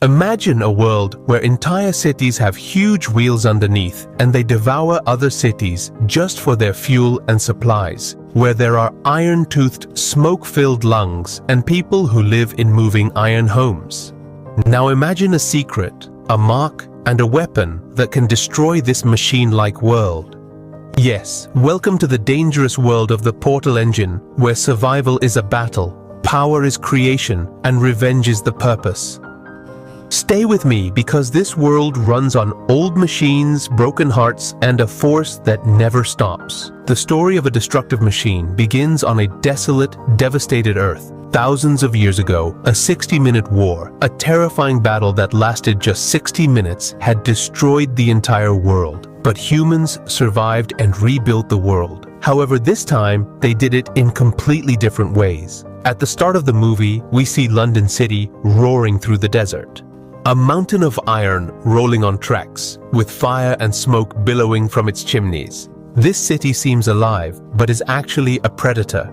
Imagine a world where entire cities have huge wheels underneath and they devour other cities just for their fuel and supplies, where there are iron-toothed, smoke-filled lungs and people who live in moving iron homes. Now imagine a secret, a mark, and a weapon that can destroy this machine-like world. Yes, welcome to the dangerous world of the Portal Engine, where survival is a battle, power is creation, and revenge is the purpose. Stay with me because this world runs on old machines, broken hearts, and a force that never stops. The story of a destructive machine begins on a desolate, devastated Earth. Thousands of years ago, a 60-minute war, a terrifying battle that lasted just 60 minutes, had destroyed the entire world. But humans survived and rebuilt the world. However, this time, they did it in completely different ways. At the start of the movie, we see London City roaring through the desert. A mountain of iron rolling on tracks, with fire and smoke billowing from its chimneys. This city seems alive, but is actually a predator.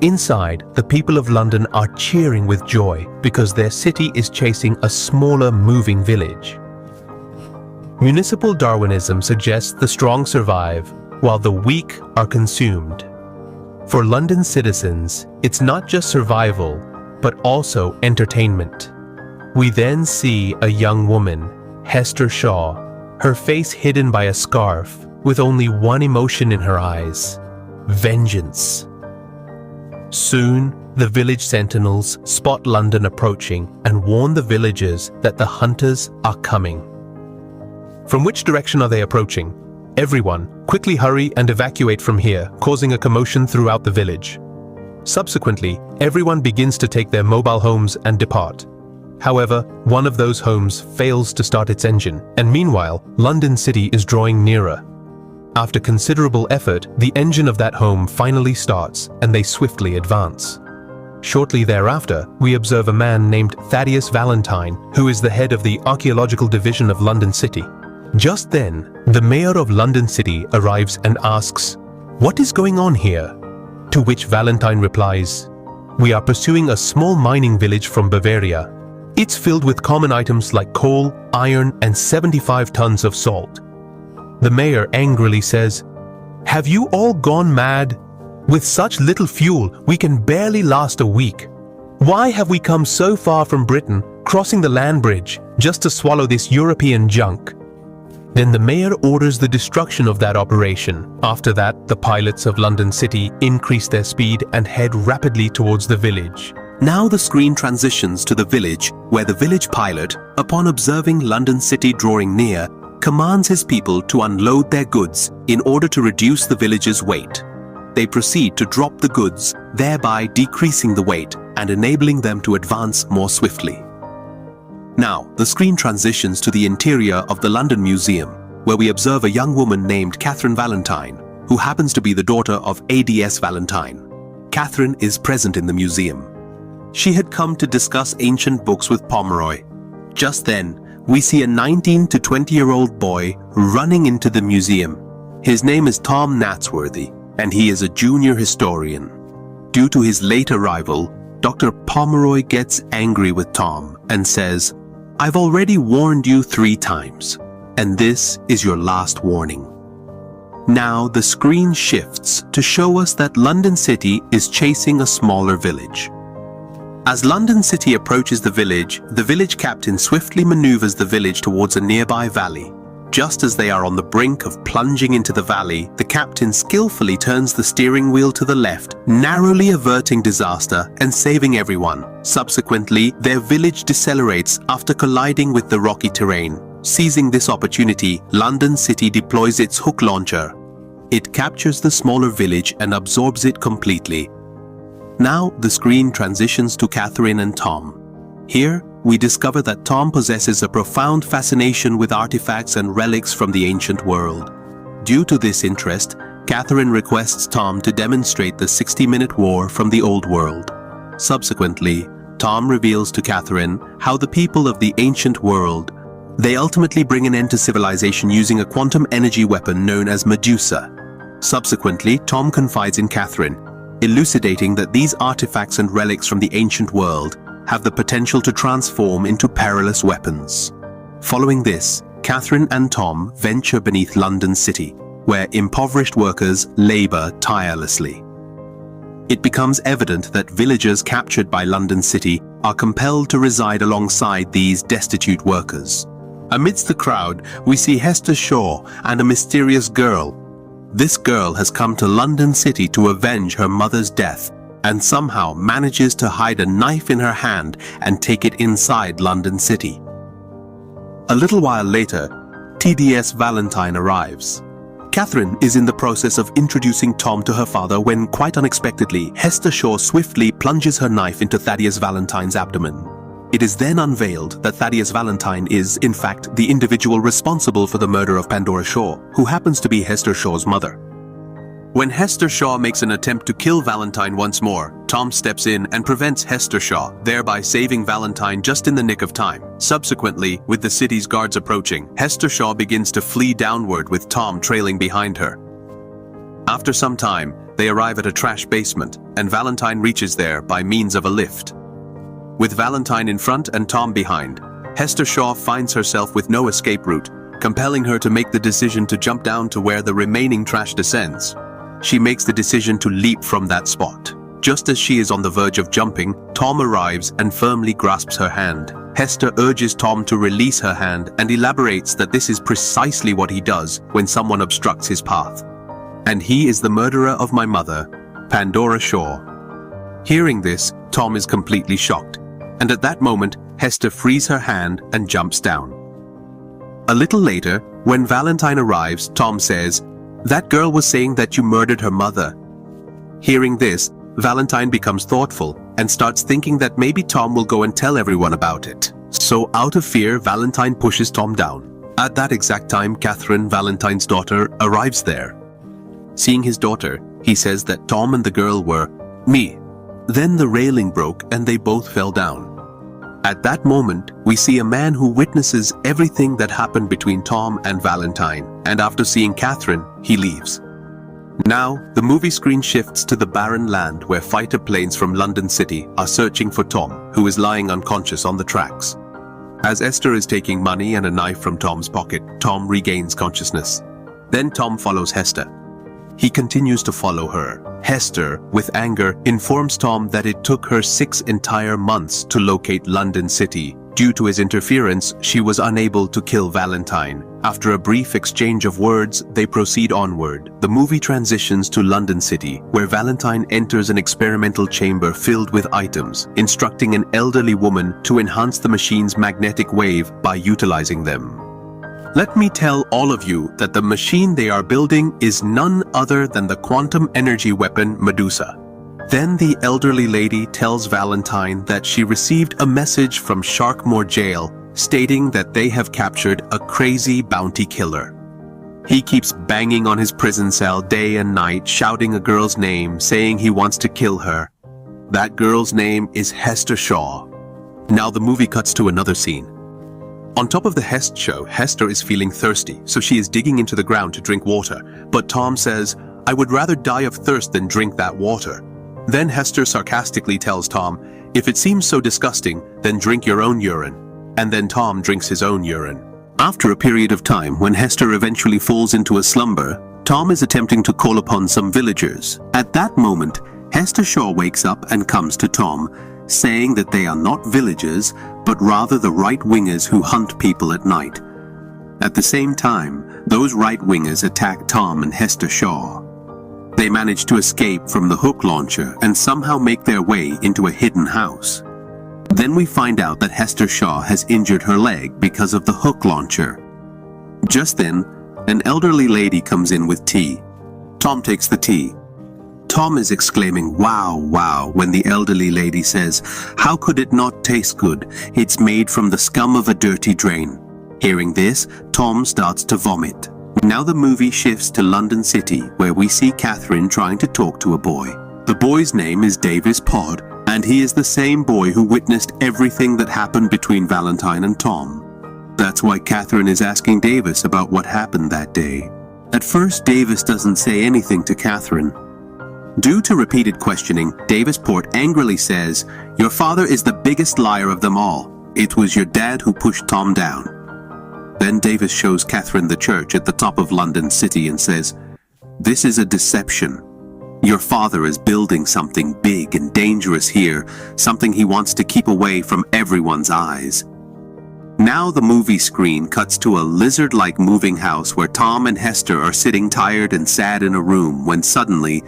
Inside, the people of London are cheering with joy because their city is chasing a smaller moving village. Municipal Darwinism suggests the strong survive, while the weak are consumed. For London citizens, it's not just survival, but also entertainment. We then see a young woman, Hester Shaw, her face hidden by a scarf, with only one emotion in her eyes: vengeance. Soon, the village sentinels spot London approaching and warn the villagers that the hunters are coming. From which direction are they approaching? Everyone, quickly hurry and evacuate from here, causing a commotion throughout the village. Subsequently, everyone begins to take their mobile homes and depart. However, one of those homes fails to start its engine, and meanwhile, London City is drawing nearer. After considerable effort, the engine of that home finally starts, and they swiftly advance. Shortly thereafter, we observe a man named Thaddeus Valentine, who is the head of the archaeological division of London City. Just then, the mayor of London City arrives and asks, "What is going on here?" To which Valentine replies, "We are pursuing a small mining village from Bavaria. It's filled with common items like coal, iron, and 75 tons of salt." The mayor angrily says, "Have you all gone mad? With such little fuel, we can barely last a week. Why have we come so far from Britain, crossing the land bridge, just to swallow this European junk?" Then the mayor orders the destruction of that operation. After that, the pilots of London City increase their speed and head rapidly towards the village. Now the screen transitions to the village, where the village pilot, upon observing London City drawing near, commands his people to unload their goods in order to reduce the village's weight. They proceed to drop the goods, thereby decreasing the weight and enabling them to advance more swiftly. Now, the screen transitions to the interior of the London Museum, where we observe a young woman named Catherine Valentine, who happens to be the daughter of ADS Valentine. Catherine is present in the museum. She had come to discuss ancient books with Pomeroy. Just then, we see a 19 to 20-year-old boy running into the museum. His name is Tom Natsworthy, and he is a junior historian. Due to his late arrival, Dr. Pomeroy gets angry with Tom and says, "I've already warned you 3 times, and this is your last warning." Now the screen shifts to show us that London City is chasing a smaller village. As London City approaches the village captain swiftly maneuvers the village towards a nearby valley. Just as they are on the brink of plunging into the valley, the captain skillfully turns the steering wheel to the left, narrowly averting disaster and saving everyone. Subsequently, their village decelerates after colliding with the rocky terrain. Seizing this opportunity, London City deploys its hook launcher. It captures the smaller village and absorbs it completely. Now the screen transitions to Catherine and Tom. Here, we discover that Tom possesses a profound fascination with artifacts and relics from the ancient world. Due to this interest, Catherine requests Tom to demonstrate the 60-minute war from the old world. Subsequently, Tom reveals to Catherine how the people of the ancient world, they ultimately bring an end to civilization using a quantum energy weapon known as Medusa. Subsequently, Tom confides in Catherine, elucidating that these artifacts and relics from the ancient world have the potential to transform into perilous weapons. Following this, Catherine and Tom venture beneath London City, where impoverished workers labor tirelessly. It becomes evident that villagers captured by London City are compelled to reside alongside these destitute workers. Amidst the crowd, we see Hester Shaw and a mysterious girl. This girl has come to London City to avenge her mother's death and somehow manages to hide a knife in her hand and take it inside London City. A little while later, TDS Valentine arrives. Catherine is in the process of introducing Tom to her father when, quite unexpectedly, Hester Shaw swiftly plunges her knife into Thaddeus Valentine's abdomen. It is then unveiled that Thaddeus Valentine is, in fact, the individual responsible for the murder of Pandora Shaw, who happens to be Hester Shaw's mother. When Hester Shaw makes an attempt to kill Valentine once more, Tom steps in and prevents Hester Shaw, thereby saving Valentine just in the nick of time. Subsequently, with the city's guards approaching, Hester Shaw begins to flee downward with Tom trailing behind her. After some time, they arrive at a trash basement, and Valentine reaches there by means of a lift. With Valentine in front and Tom behind, Hester Shaw finds herself with no escape route, compelling her to make the decision to jump down to where the remaining trash descends. She makes the decision to leap from that spot. Just as she is on the verge of jumping, Tom arrives and firmly grasps her hand. Hester urges Tom to release her hand and elaborates that this is precisely what he does when someone obstructs his path. And he is the murderer of my mother, Pandora Shaw. Hearing this, Tom is completely shocked, and at that moment, Hester frees her hand and jumps down. A little later, when Valentine arrives, Tom says, "That girl was saying that you murdered her mother." Hearing this, Valentine becomes thoughtful and starts thinking that maybe Tom will go and tell everyone about it. So out of fear, Valentine pushes Tom down. At that exact time, Catherine, Valentine's daughter, arrives there. Seeing his daughter, he says that Tom and the girl were me. Then the railing broke and they both fell down. At that moment, we see a man who witnesses everything that happened between Tom and Valentine, and after seeing Catherine, he leaves. Now, the movie screen shifts to the barren land where fighter planes from London City are searching for Tom, who is lying unconscious on the tracks. As Esther is taking money and a knife from Tom's pocket, Tom regains consciousness. Then Tom follows Hester. He continues to follow her. Hester, with anger, informs Tom that it took her 6 entire months to locate London City. Due to his interference, she was unable to kill Valentine. After a brief exchange of words, they proceed onward. The movie transitions to London City, where Valentine enters an experimental chamber filled with items, instructing an elderly woman to enhance the machine's magnetic wave by utilizing them. Let me tell all of you that the machine they are building is none other than the quantum energy weapon Medusa. Then the elderly lady tells Valentine that she received a message from Sharkmoor Jail stating that they have captured a crazy bounty killer. He keeps banging on his prison cell day and night, shouting a girl's name, saying he wants to kill her. That girl's name is Hester Shaw. Now the movie cuts to another scene. On top of the Hest show, Hester is feeling thirsty, so she is digging into the ground to drink water. But Tom says, "I would rather die of thirst than drink that water." Then Hester sarcastically tells Tom, "If it seems so disgusting, then drink your own urine." And then Tom drinks his own urine. After a period of time, when Hester eventually falls into a slumber, Tom is attempting to call upon some villagers. At that moment, Hester Shaw wakes up and comes to Tom, saying that they are not villagers, but rather the right-wingers who hunt people at night. At the same time, those right-wingers attack Tom and Hester Shaw. They manage to escape from the hook launcher and somehow make their way into a hidden house. Then we find out that Hester Shaw has injured her leg because of the hook launcher. Just then, an elderly lady comes in with tea. Tom takes the tea. Tom is exclaiming, "Wow, wow," when the elderly lady says, "How could it not taste good? It's made from the scum of a dirty drain." Hearing this, Tom starts to vomit. Now the movie shifts to London City, where we see Catherine trying to talk to a boy. The boy's name is Davis Pod, and he is the same boy who witnessed everything that happened between Valentine and Tom. That's why Catherine is asking Davis about what happened that day. At first, Davis doesn't say anything to Catherine. Due to repeated questioning, Davisport angrily says, "Your father is the biggest liar of them all. It was your dad who pushed Tom down." Then Davis shows Catherine the church at the top of London City and says, "This is a deception. Your father is building something big and dangerous here, something he wants to keep away from everyone's eyes." Now the movie screen cuts to a lizard-like moving house where Tom and Hester are sitting tired and sad in a room when suddenly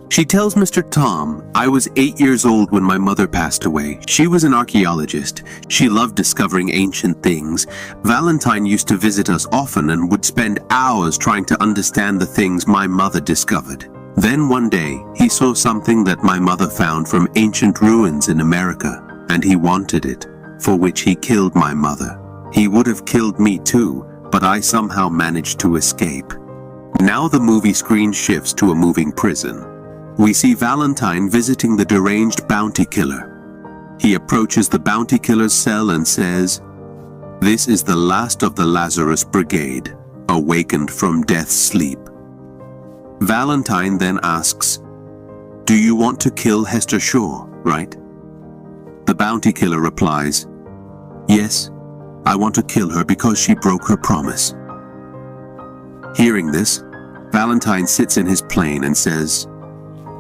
she tells Mr. Tom, "I was 8 years old when my mother passed away. She was an archaeologist. She loved discovering ancient things. Valentine used to visit us often and would spend hours trying to understand the things my mother discovered. Then one day, he saw something that my mother found from ancient ruins in America, and he wanted it, for which he killed my mother. He would have killed me too, but I somehow managed to escape." Now the movie screen shifts to a moving prison. We see Valentine visiting the deranged bounty killer. He approaches the bounty killer's cell and says, "This is the last of the Lazarus Brigade, awakened from death's sleep." Valentine then asks, "Do you want to kill Hester Shaw, right?" The bounty killer replies, "Yes, I want to kill her because she broke her promise." Hearing this, Valentine sits in his plane and says,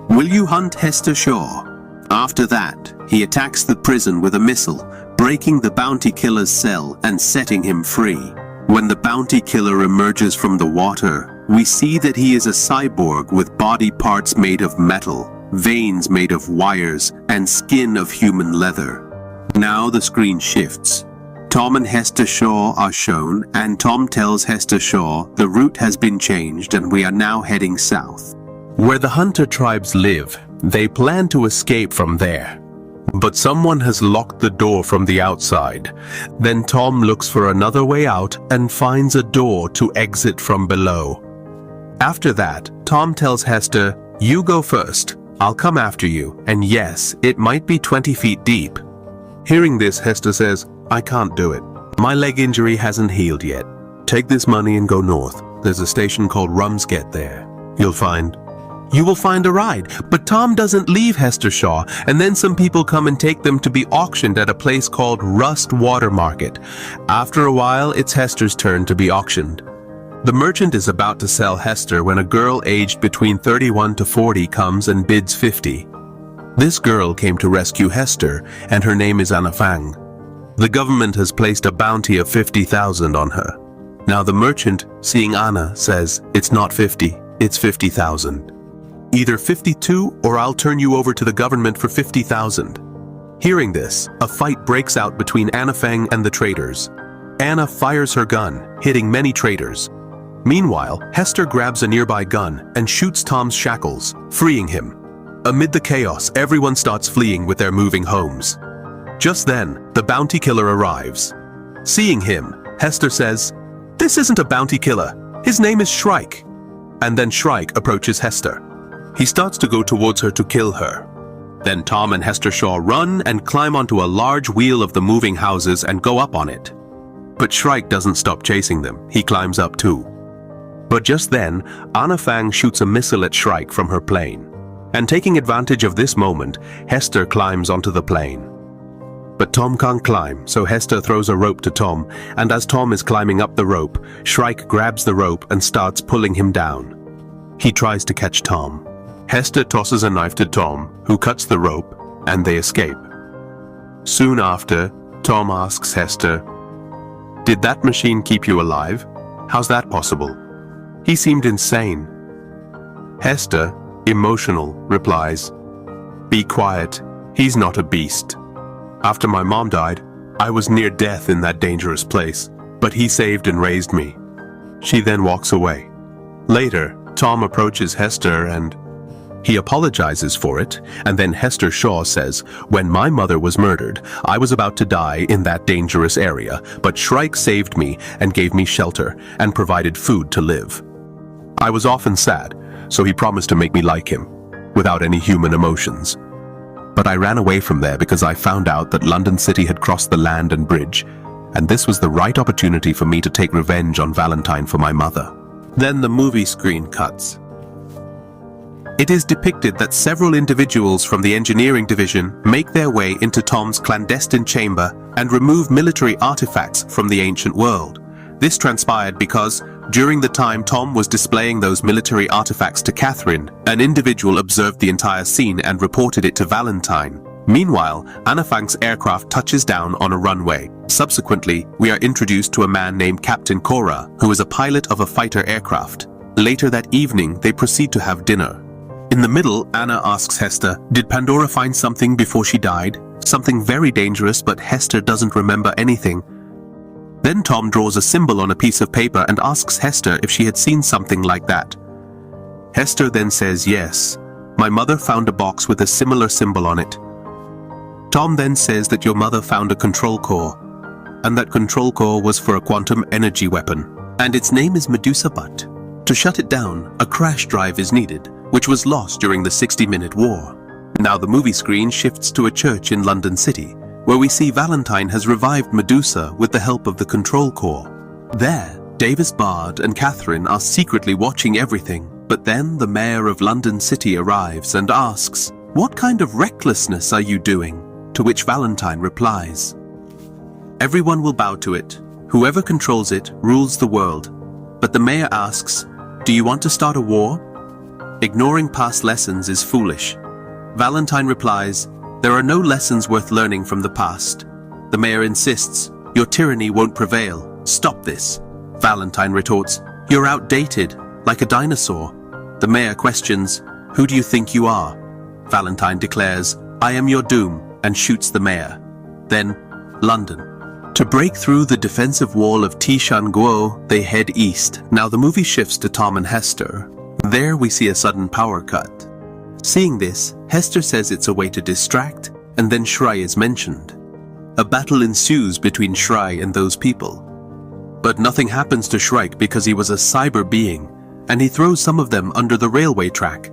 "Will you hunt Hester Shaw?" After that, he attacks the prison with a missile, breaking the bounty killer's cell and setting him free. When the bounty killer emerges from the water, we see that he is a cyborg with body parts made of metal, veins made of wires, and skin of human leather. Now the screen shifts. Tom and Hester Shaw are shown, and Tom tells Hester Shaw the route has been changed and we are now heading south. Where the hunter tribes live, they plan to escape from there. But someone has locked the door from the outside. Then Tom looks for another way out and finds a door to exit from below. After that, Tom tells Hester, "You go first. I'll come after you, and yes, it might be 20 feet deep." Hearing this, Hester says, "I can't do it. My leg injury hasn't healed yet. Take this money and go north. There's a station called Rumsgate there. You will find a ride." But Tom doesn't leave Hester Shaw, and then some people come and take them to be auctioned at a place called Rust Water Market. After a while, it's Hester's turn to be auctioned. The merchant is about to sell Hester when a girl aged between 31 to 40 comes and bids 50. This girl came to rescue Hester, and her name is Anna Fang. The government has placed a bounty of 50,000 on her. Now the merchant, seeing Anna, says, "It's not 50, it's 50,000. Either 52 or I'll turn you over to the government for 50,000. Hearing this, a fight breaks out between Anna Fang and the traders. Anna fires her gun, hitting many traders. Meanwhile, Hester grabs a nearby gun and shoots Tom's shackles, freeing him. Amid the chaos, everyone starts fleeing with their moving homes. Just then, the bounty killer arrives. Seeing him, Hester says, "This isn't a bounty killer. His name is Shrike." And then Shrike approaches Hester. He starts to go towards her to kill her. Then Tom and Hester Shaw run and climb onto a large wheel of the moving houses and go up on it. But Shrike doesn't stop chasing them. He climbs up too. But just then, Anna Fang shoots a missile at Shrike from her plane. And taking advantage of this moment, Hester climbs onto the plane. But Tom can't climb, so Hester throws a rope to Tom, and as Tom is climbing up the rope, Shrike grabs the rope and starts pulling him down. He tries to catch Tom. Hester tosses a knife to Tom, who cuts the rope, and they escape. Soon after, Tom asks Hester, "Did that machine keep you alive? How's that possible? He seemed insane." Hester, emotional, replies, "Be quiet. He's not a beast. After my mom died, I was near death in that dangerous place, but he saved and raised me." She then walks away. Later, Tom approaches Hester and he apologizes for it, and then Hester Shaw says, "When my mother was murdered, I was about to die in that dangerous area, but Shrike saved me and gave me shelter and provided food to live. I was often sad, so he promised to make me like him, without any human emotions. But I ran away from there because I found out that London City had crossed the land and bridge, and this was the right opportunity for me to take revenge on Valentine for my mother." Then the movie screen cuts. It is depicted that several individuals from the engineering division make their way into Tom's clandestine chamber and remove military artifacts from the ancient world. This transpired because, during the time Tom was displaying those military artifacts to Catherine, an individual observed the entire scene and reported it to Valentine. Meanwhile, Anna Frank's aircraft touches down on a runway. Subsequently, we are introduced to a man named Captain Cora, who is a pilot of a fighter aircraft. Later that evening, they proceed to have dinner. In the middle, Anna asks Hester, did Pandora find something before she died? Something very dangerous, but Hester doesn't remember anything. Then Tom draws a symbol on a piece of paper and asks Hester if she had seen something like that. Hester then says yes. My mother found a box with a similar symbol on it. Tom then says that your mother found a control core, and that control core was for a quantum energy weapon, and its name is Medusa Butt. To shut it down, a crash drive is needed, which was lost during the 60-minute war. Now the movie screen shifts to a church in London City, where we see Valentine has revived Medusa with the help of the control core. There, Davis Bard and Catherine are secretly watching everything, but then the mayor of London City arrives and asks, "What kind of recklessness are you doing?" To which Valentine replies, "Everyone will bow to it. Whoever controls it rules the world." But the mayor asks, "Do you want to start a war?" Ignoring past lessons is foolish. Valentine replies, "There are no lessons worth learning from the past." The mayor insists, "Your tyranny won't prevail. Stop this." Valentine retorts, "You're outdated, like a dinosaur." The mayor questions, "Who do you think you are?" Valentine declares, "I am your doom," and shoots the mayor. Then, London. To break through the defensive wall of Tishanguo, they head east. Now the movie shifts to Tom and Hester. There we see a sudden power cut. Seeing this, Hester says it's a way to distract, and then Shrike is mentioned. A battle ensues between Shrike and those people. But nothing happens to Shrike because he was a cyber being, and he throws some of them under the railway track.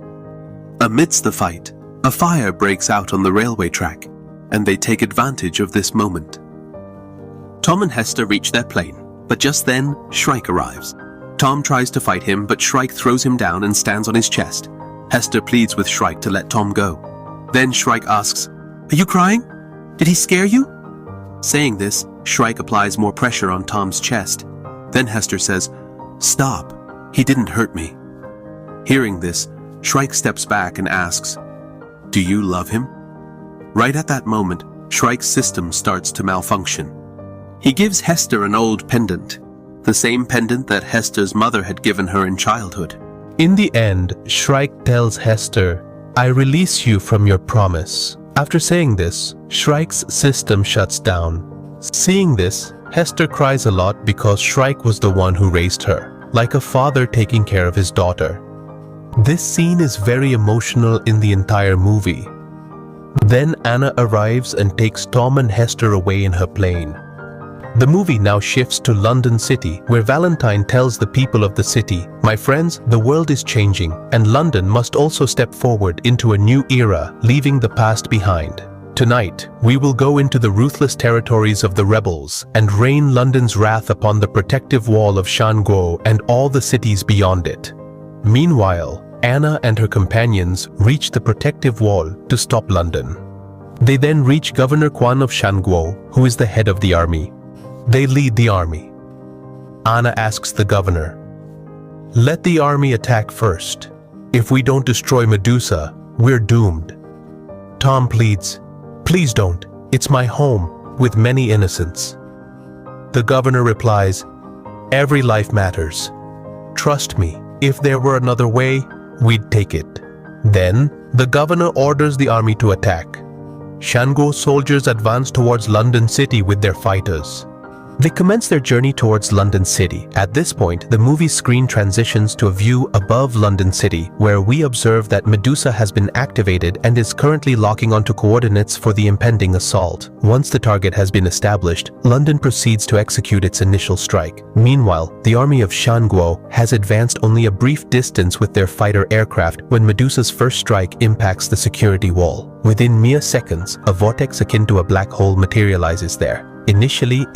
Amidst the fight, a fire breaks out on the railway track, and they take advantage of this moment. Tom and Hester reach their plane, but just then, Shrike arrives. Tom tries to fight him, but Shrike throws him down and stands on his chest. Hester pleads with Shrike to let Tom go. Then Shrike asks, "Are you crying? Did he scare you?" Saying this, Shrike applies more pressure on Tom's chest. Then Hester says, "Stop, he didn't hurt me." Hearing this, Shrike steps back and asks, "Do you love him?" Right at that moment, Shrike's system starts to malfunction. He gives Hester an old pendant, the same pendant that Hester's mother had given her in childhood. In the end, Shrike tells Hester, "I release you from your promise." After saying this, Shrike's system shuts down. Seeing this, Hester cries a lot because Shrike was the one who raised her, like a father taking care of his daughter. This scene is very emotional in the entire movie. Then Anna arrives and takes Tom and Hester away in her plane. The movie now shifts to London City, where Valentine tells the people of the city, "My friends, the world is changing, and London must also step forward into a new era, leaving the past behind. Tonight, we will go into the ruthless territories of the rebels and rain London's wrath upon the protective wall of Shanguo and all the cities beyond it." Meanwhile, Anna and her companions reach the protective wall to stop London. They then reach Governor Quan of Shanguo, who is the head of the army. They lead the army. Anna asks the governor, "Let the army attack first. If we don't destroy Medusa, we're doomed." Tom pleads, "Please don't. It's my home, with many innocents." The governor replies, "Every life matters. Trust me, if there were another way, we'd take it." Then, the governor orders the army to attack. Shanguo soldiers advance towards London City with their fighters. They commence their journey towards London City. At this point, the movie screen transitions to a view above London City, where we observe that Medusa has been activated and is currently locking onto coordinates for the impending assault. Once the target has been established, London proceeds to execute its initial strike. Meanwhile, the army of Shanguo has advanced only a brief distance with their fighter aircraft when Medusa's first strike impacts the security wall. Within mere seconds, a vortex akin to a black hole materializes there. Initially,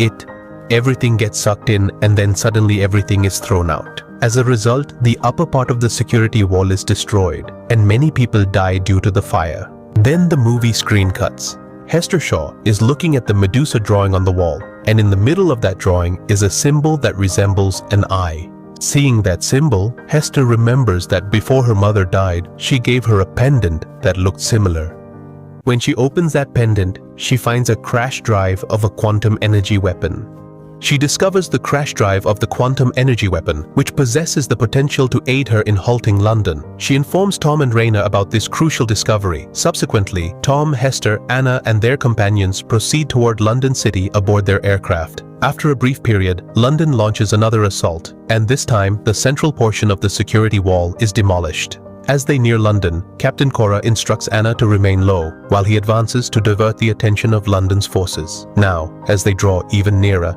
everything gets sucked in, and then suddenly everything is thrown out. As a result, the upper part of the security wall is destroyed, and many people die due to the fire. Then the movie screen cuts. Hester Shaw is looking at the Medusa drawing on the wall, and in the middle of that drawing is a symbol that resembles an eye. Seeing that symbol, Hester remembers that before her mother died, she gave her a pendant that looked similar. When she opens that pendant, she finds a crash drive of a quantum energy weapon. She discovers the crash drive of the quantum energy weapon, which possesses the potential to aid her in halting London. She informs Tom and Raina about this crucial discovery. Subsequently, Tom, Hester, Anna, and their companions proceed toward London City aboard their aircraft. After a brief period, London launches another assault, and this time, the central portion of the security wall is demolished. As they near London, Captain Cora instructs Anna to remain low, while he advances to divert the attention of London's forces. Now, as they draw even nearer,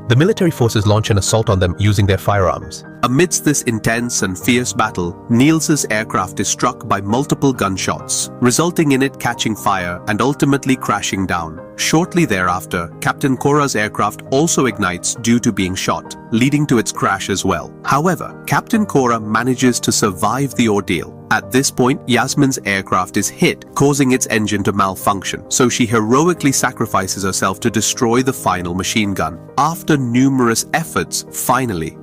the military forces launch an assault on them using their firearms. Amidst this intense and fierce battle, Niels's aircraft is struck by multiple gunshots, resulting in it catching fire and ultimately crashing down. Shortly thereafter, Captain Cora's aircraft also ignites due to being shot, leading to its crash as well. However, Captain Cora manages to survive the ordeal. At this point, Yasmin's aircraft is hit, causing its engine to malfunction, so she heroically sacrifices herself to destroy the final machine gun. After numerous efforts, finally,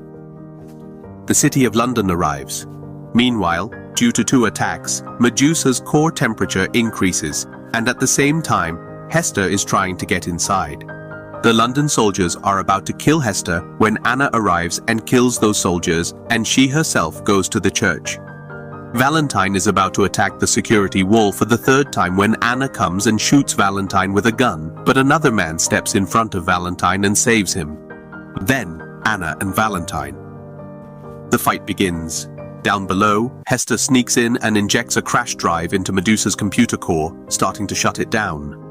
the city of London arrives. Meanwhile, due to 2 attacks, Medusa's core temperature increases, and at the same time, Hester is trying to get inside. The London soldiers are about to kill Hester when Anna arrives and kills those soldiers, and she herself goes to the church. Valentine is about to attack the security wall for the 3rd time when Anna comes and shoots Valentine with a gun, but another man steps in front of Valentine and saves him. Then, Anna and Valentine. The fight begins. Down below, Hester sneaks in and injects a crash drive into Medusa's computer core, starting to shut it down.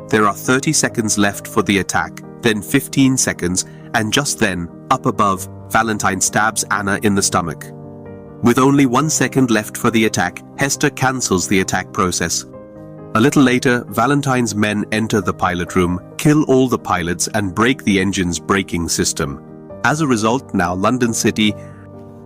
There are 30 seconds left for the attack, then 15 seconds, and just then, up above, Valentine stabs Anna in the stomach. With only 1 second left for the attack, Hester cancels the attack process. A little later, Valentine's men enter the pilot room, kill all the pilots, and break the engine's braking system. As a result, now London City,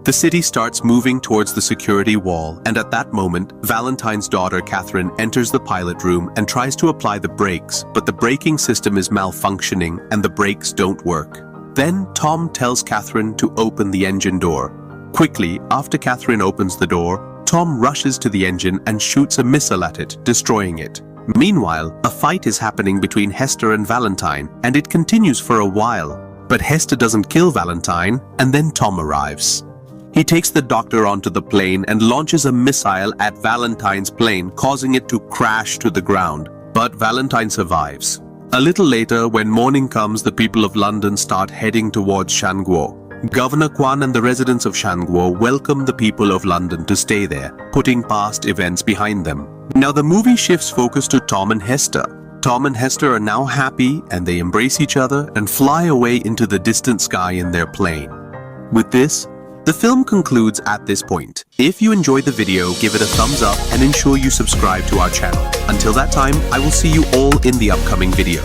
the city starts moving towards the security wall, and at that moment, Valentine's daughter Catherine enters the pilot room and tries to apply the brakes, but the braking system is malfunctioning and the brakes don't work. Then Tom tells Catherine to open the engine door. Quickly, after Catherine opens the door, Tom rushes to the engine and shoots a missile at it, destroying it. Meanwhile, a fight is happening between Hester and Valentine, and it continues for a while. But Hester doesn't kill Valentine, and then Tom arrives. He takes the doctor onto the plane and launches a missile at Valentine's plane, causing it to crash to the ground. But Valentine survives. A little later, when morning comes, the people of London start heading towards Shanguo. Governor Kwan and the residents of Shanguo welcome the people of London to stay there, putting past events behind them. Now the movie shifts focus to Tom and Hester. Tom and Hester are now happy, and they embrace each other and fly away into the distant sky in their plane. With this, the film concludes at this point. If you enjoyed the video, give it a thumbs up and ensure you subscribe to our channel. Until that time, I will see you all in the upcoming video.